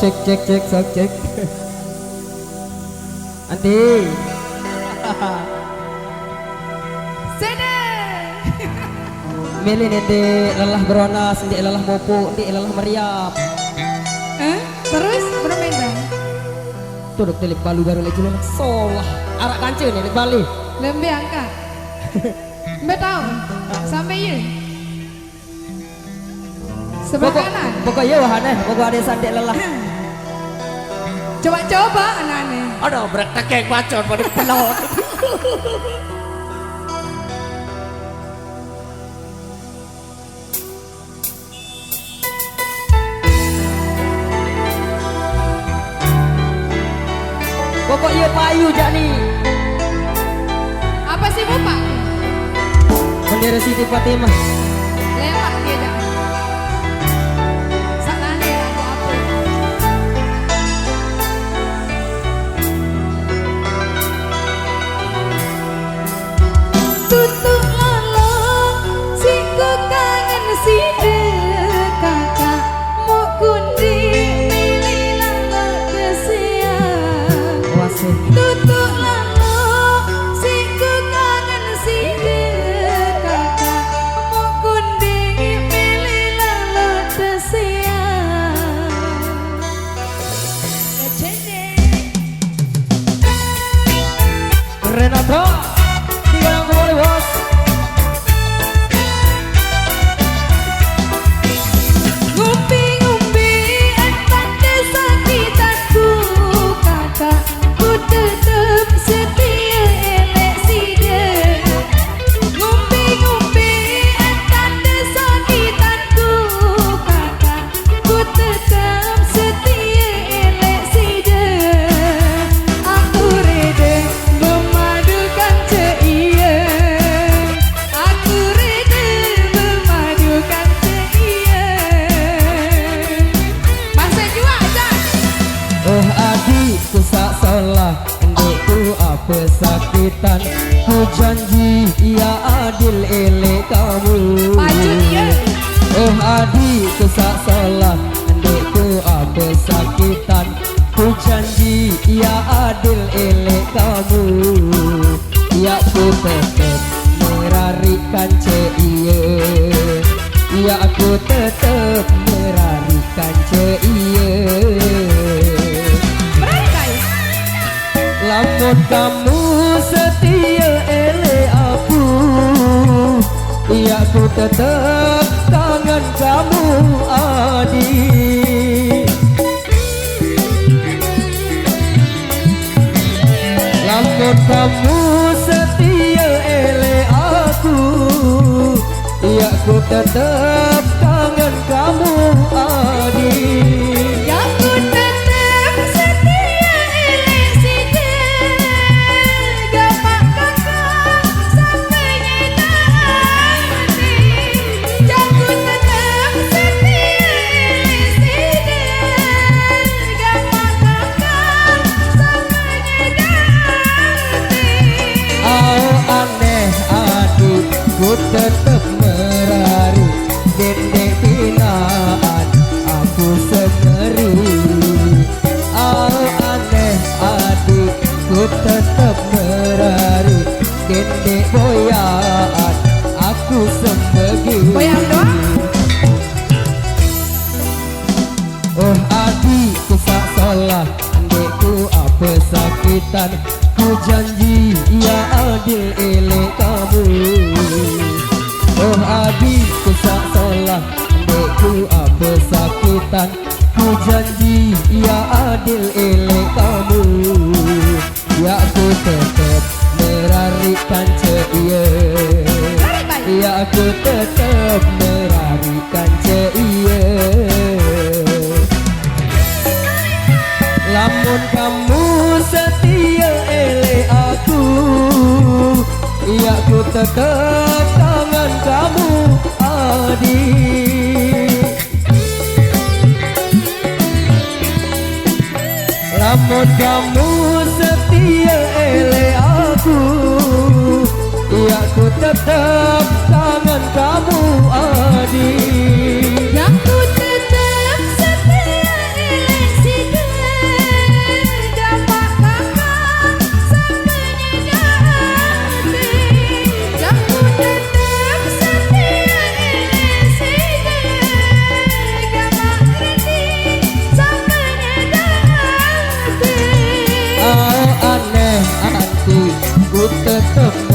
cek cek cek sok cek. Andi. Sene. Milih nanti lelah beronas, nanti lelah bopo, nanti lelah meriam. Terus bermain bang? Tuh dok telik balu baru lagi lelah solah. Arak kancil nih Bali. Lembe angkat. Mbak tahu sampai ye. Sebelah kanan. Pokoknya wahana, pokok ada sandek lelah. Coba-coba anaknya. Aduh berat kayak bacot pada pelot. Pokoknya payu jani. Apa sih bapak? Bendera Siti Fatimah. Lewat dia dah. Sanane aku apa? Tutuk lalong sing ku kangen si kakak mau kundi milih lalong kesian. Wasih. Tutuk lalong sing ku kangen si kakak mau kundi milih lalong kesian. Renato. Digang kembali bos. Ngumpi-ngumpi entan kesakitanku kakak ku tetep setia elek sida. Ngumpi-ngumpi entan kesakitanku kakak ku tetep setia elek sida. Aku reda memadukan ceia. Aku reda memadukan ceia. Masa jua dah. Oh adikku sak salah, endekku apa sakitan. Ku janji ia adil elek kamu. Maju dia. Oh adikku sak salah, endekku apa sakitan. Ku janji ia adil elek kamu. Ya ku tetep merarikan ceia. Ya aku tetep merarikan ceia. Berakai. Lamun kamu setia ele aku, iya aku tetap tangan kamu adik. Lamun kamu setia ele aku, iya aku tetap tangan kamu adik. Ya ku tetep setia elek sida. Gapak kakak sampai nyena hati. Ya ku tetep setia elek sida. Gapak kakak sampai nyena hati. Oh aneh adik, ku tetep merari. Dendek binaan, aku semeri. Oh aneh adik, ku tetep merari. Dendek boyaan, aku sembegi. Boyang doang? Oh adikku sak salah, adikku apa sakitan. Ku janji ia adil elek kamu. Oh adikku sak salah, adikku apa sakitan. Ku janji ia adil elek kamu. Ya aku tetep merarikan ceia. Ya aku tetep merarikan ceia. Lamun kamu setia elek aku, iya aku tetap tangan kamu adik. Lamun kamu setia elek aku, iya aku tetap tangan kamu adik. Ya ku tetep setia elek sida. ku tetep